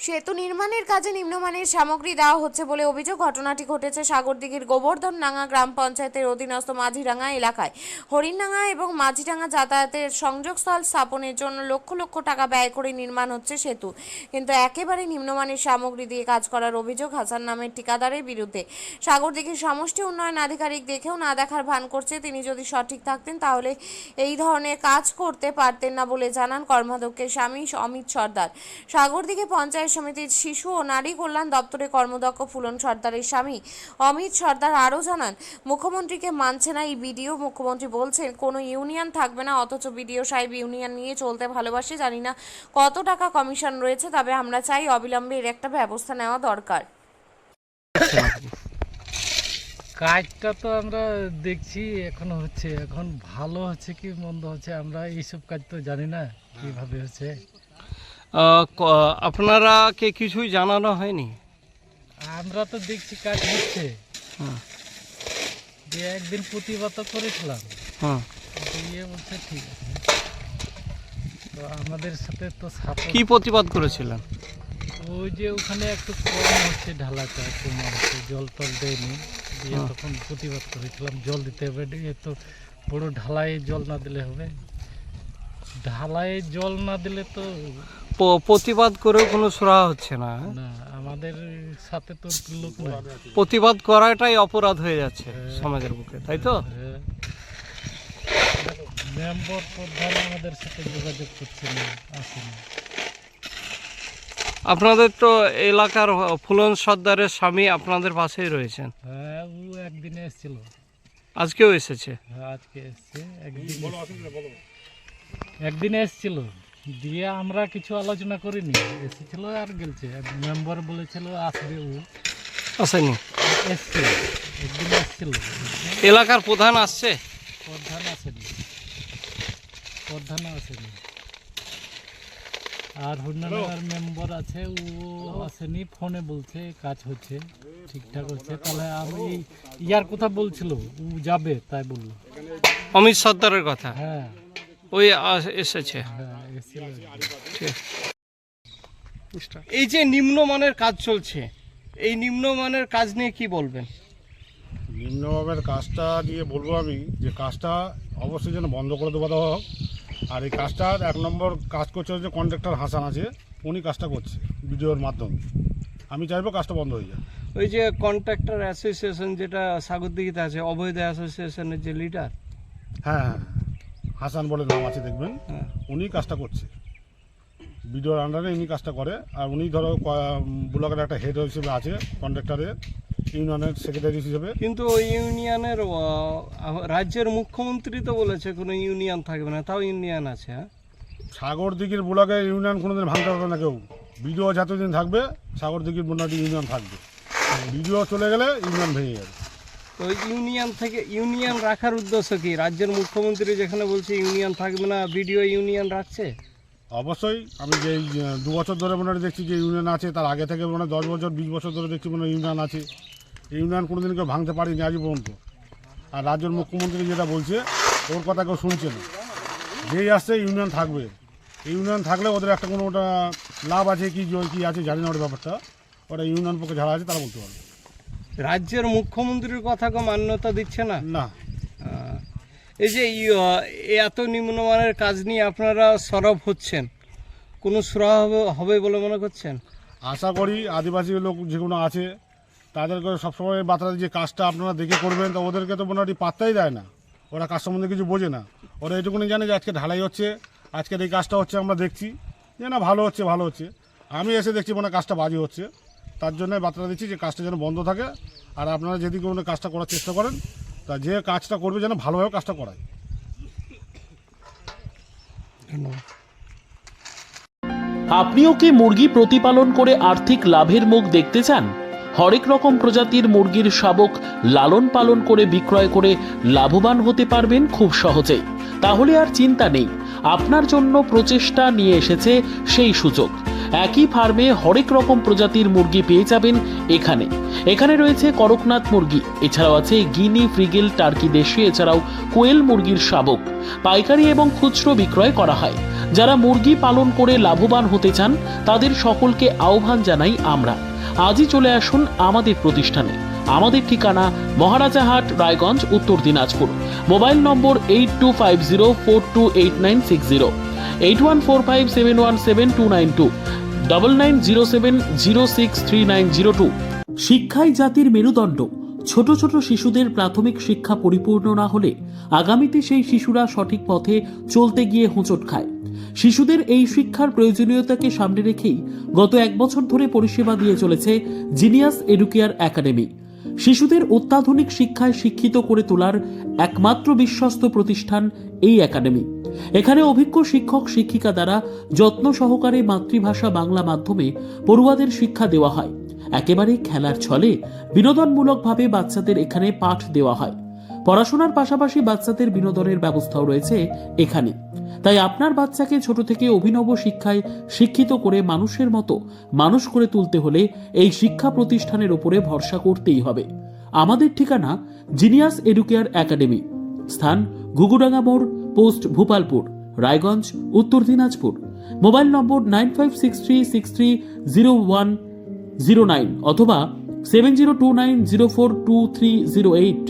সেতু নির্মাণের কাজে নিম্নমানের সামগ্রী দেওয়া হচ্ছে বলে অভিযোগ। ঘটনাটি ঘটেছে সাগরদিঘির গোবর্ধনডাঙ্গা গ্রাম পঞ্চায়েতের অধীনস্থ মাঝিরাঙ্গা এলাকায়। হরিণডাঙ্গা এবং মাঝিরাঙ্গা যাতায়াতের সংযোগস্থল স্থাপনের জন্য লক্ষ লক্ষ টাকা ব্যয় করে নির্মাণ হচ্ছে সেতু, কিন্তু একেবারে নিম্নমানের সামগ্রী দিয়ে কাজ করার অভিযোগ হাসান নামের ঠিকাদারের বিরুদ্ধে। সাগরদিঘির সমষ্টি উন্নয়ন আধিকারিক দেখেও না দেখার ভান করছে। তিনি যদি সঠিক থাকতেন তাহলে এই ধরনের কাজ করতে পারতেন না বলে জানান কর্মাধ্যক্ষের স্বামী অমিত সর্দার। সাগরদিঘি পঞ্চায়েত সমিতির শিশু ও নারী কল্যাণ দপ্তরে কর্মদক্ষ ফুলন সর্দারের স্বামী অমিত সর্দার আরও জানান, মুখ্যমন্ত্রীকে মানছে না এই বিডিও। মুখ্যমন্ত্রী বলছেন কোনো ইউনিয়ন থাকবে না, অথচ বিডিও সাহেব ইউনিয়ন নিয়ে চলতে ভালোবাসে। জানি না কত টাকা কমিশন রয়েছে, তবে আমরা চাই অবিলম্বে এর একটা ব্যবস্থা নেওয়া দরকার। কাজটা তো আমরা দেখছি এখন হচ্ছে, এখন ভালো হচ্ছে কি মন্দ হচ্ছে আমরা এইসব কাজ তো জানি না কিভাবে হচ্ছে। আপনারা কে কিছুই জানানো হয়নি? আমরা তো দেখছি কাজ হচ্ছে, দিয়ে একদিন প্রতিবাদ করেছিলাম, দিয়ে বলছে ঠিক আছে। তো আমাদের সাথে তো কি প্রতিবাদ করেছিলেন? ওই যে ওখানে একটু কম হচ্ছে, ঢালাটা কম হচ্ছে, জল টল দেয়নি, দিয়ে তখন প্রতিবাদ করেছিলাম জল দিতে হবে। তো বড় ঢালাই জল না দিলে হবে, ঢালাই জল না দিলে তো প্রতিবাদ করেও কোনো সুরাহা হচ্ছে না। না, আমাদের সাথে তো লোক নাই। প্রতিবাদ করাটাই অপরাধ হয়ে যাচ্ছে সমাজের বুকে, তাই তো? মেম্বার প্রধান আমাদের সাথে যোগাযোগ করছে না, আসেনি। আপনাদের তো এলাকার ফুলন সর্দারের স্বামী আপনাদের পাশেই রয়েছেন। হ্যাঁ, ও একদিনে এসেছিল, আজকেও এসেছে। হ্যাঁ আজকে এসছে, একদিনে এসেছিল, দিয়ে আমরা কিছু আলোচনা করিনি, এসেছিল আর গেলছে। মেম্বার বলেছিল আসবে, ও আসেনি, এসছে, একদিন এসেছিল। এলাকার প্রধান আসছে? প্রধান আসেনি, প্রধান আসেনি। আর হরিণার মেম্বার আছে, ও আসেনি, ফোনে বলছে কাজ হচ্ছে, ঠিকঠাক হচ্ছে। তাহলে আমি ইয়ার কথা বলছিল, ও যাবে তাই বললো, অমিত সর্দারের কথা। হ্যাঁ ওই এসেছে। হ্যাঁ এসেছিল। এই যে নিম্নমানের কাজ চলছে, এই নিম্নমানের কাজ নিয়ে কি বলবেন? নিম্নমানের কাজটা নিয়ে বলবো আমি যে কাজটা অবশ্যই যেন বন্ধ করে দেওয়া হোক। আর এই কাজটার এক নম্বর কাজ করছে যে কন্ট্রাক্টর হাসান আছে, উনি কাজটা করছে ভিডিওর মাধ্যমে। আমি চাইবো কাজটা বন্ধ হয়ে যায়। ওই যে কন্ট্রাক্টর অ্যাসোসিয়েশন যেটা সাগরদিঘিতে আছে, অবৈধ অ্যাসোসিয়েশনের যে লিডার, হ্যাঁ হ্যাঁ, হাসান বলে নাম আছে দেখবেন, উনি কাজটা করছে ভিডিওর আন্ডারে, উনি কাজটা করে। আর উনি ধরো ব্লকের একটা হেড হিসেবে আছে, কন্ট্রাক্টরের ইউনিয়নের সেক্রেটারি হিসেবে। কিন্তু ওই ইউনিয়নের রাজ্যের মুখ্যমন্ত্রী তো বলেছে কোনো ইউনিয়ন থাকবে না, তাও ইউনিয়ন আছে। হ্যাঁ, সাগরদিঘির ব্লকের ইউনিয়ন কোনোদিন ভাঙতে পারবে না কেউ। ভিডিও যতদিন থাকবে সাগরদিঘির মোটামুটি ইউনিয়ন থাকবে, ভিডিও চলে গেলে ইউনিয়ন ভেঙে যাবে। তো ইউনিয়ন থেকে ইউনিয়ন রাখার উদ্দেশ্য কি? রাজ্যের মুখ্যমন্ত্রী যেখানে বলছে ইউনিয়ন থাকবে না, ভিডিও ইউনিয়ন রাখছে। অবশ্যই আমি যে 2 বছর ধরে মনে দেখছি যে ইউনিয়ন আছে, তার আগে থেকে মনে 10 বছর 20 বছর ধরে দেখছি মনে ইউনিয়ন আছে। ইউনিয়ন কোনোদিন কেউ ভাঙতে পারিনি আজ পর্যন্ত। আর রাজ্যের মুখ্যমন্ত্রী যেটা বলছে ওর কথা কেউ শুনছে না, যেই আসছে ইউনিয়ন থাকবে। ইউনিয়ন থাকলে ওদের একটা কোনো ওটা লাভ আছে কি কি আছে জানি না, ওর ব্যাপারটা ওটা ইউনিয়ন পক্ষে যারা আছে তারা বলতে পারবে। রাজ্যের মুখ্যমন্ত্রীর কথাকে মান্যতা দিচ্ছে না। না, এই যে এত নিম্নমানের কাজ নিয়ে আপনারা সরব হচ্ছেন, কোনো সুরাহা হবে বলে মনে করছেন? আশা করি আদিবাসী লোক যেগুলো আছে তাদেরকে সবসময় বার্তা যে কাজটা আপনারা দেখে করবেন, তো ওদেরকে তো মোটামুটি পাত্তাই দেয় না, ওরা কাজ সম্বন্ধে কিছু বোঝে না। ওরা এটুকুনি জানে যে আজকে ঢালাই হচ্ছে, আজকের এই কাজটা হচ্ছে, আমরা দেখছি যে না ভালো হচ্ছে ভালো হচ্ছে। আমি এসে দেখছি মানে কাজটা বাজে হচ্ছে, তার জন্য বার্তা দিচ্ছি যে কাজটা যেন বন্ধ থাকে। আর আপনারা যদি কোনো কাজটা করার চেষ্টা করেন, তা যে কাজটা করবে যেন ভালোভাবে কাজটা করায়। ধন্যবাদ। আপনিও কি মুরগি প্রতিপালন করে আর্থিক লাভের মুখ দেখতে চান? হরেক রকম প্রজাতির মুরগির শাবক লালন পালন করে বিক্রয় করে লাভবান হতে পারবেন খুব সহজেই। তাহলে আর চিন্তা নেই, আপনার জন্য প্রচেষ্টা নিয়ে এসেছে সেই সুযোগ। একই ফার্মে হরেক রকম প্রজাতির মুরগি পেয়ে যাবেন এখানে। এখানে রয়েছে করকনাথ মুরগি, এছাড়াও আছে গিনি, ফ্রিগেল, টার্কি দেশি, এছাড়াও কোয়েল মুরগির শাবক। পাইকারি এবং খুচরো বিক্রয় করা হয়। যারা মুরগি পালন করে লাভবান হতে চান তাদের সকলকে আহ্বান জানাই আমরা। আজই চলে আসুন আমাদের প্রতিষ্ঠানে। আমাদের ঠিকানা মহারাজাহাট, রায়গঞ্জ, উত্তর দিনাজপুর। মোবাইল নম্বর 8250428960, 8145717292, 9907063902। শিক্ষাই জাতির মেরুদণ্ড। ছোট ছোট শিশুদের প্রাথমিক শিক্ষা পরিপূর্ণ না হলে আগামীতে সেই শিশুরা সঠিক পথে চলতে গিয়ে হোঁচট খায়। শিশুদের এই শিক্ষার প্রয়োজনীয়তাকে সামনে রেখেই গত 1 বছর ধরে পরিষেবা দিয়ে চলেছে জিনিয়াস এডুকেয়ার একাডেমি। শিশুদের অত্যাধুনিক শিক্ষায় শিক্ষিত করে তোলার একমাত্র বিশ্বস্ত প্রতিষ্ঠান এই একাডেমি। এখানে অভিজ্ঞ শিক্ষক শিক্ষিকা দ্বারা যত্ন সহকারে মাতৃভাষা বাংলা মাধ্যমে পড়ুয়াদের শিক্ষা দেওয়া হয়। একেবারে খেলার ছলে বিনোদনমূলকভাবে বাচ্চাদের এখানে পাঠ দেওয়া হয়। পড়াশোনার পাশাপাশি বাচ্চাদের বিনোদনের ব্যবস্থাও রয়েছে এখানে। তাই আপনার বাচ্চাকে ছোট থেকে অভিনব শিক্ষায় শিক্ষিত করে মানুষের মতো মানুষ করে তুলতে হলে এই শিক্ষা প্রতিষ্ঠানের উপরে ভরসা করতেই হবে। আমাদের ঠিকানা জিনিয়াস এডুকেয়ার একাডেমি, স্থান ঘুঘুডাঙ্গা মোড়, পোস্ট ভূপালপুর, রায়গঞ্জ, উত্তর দিনাজপুর। মোবাইল নম্বর 9563630109 অথবা 7029042308।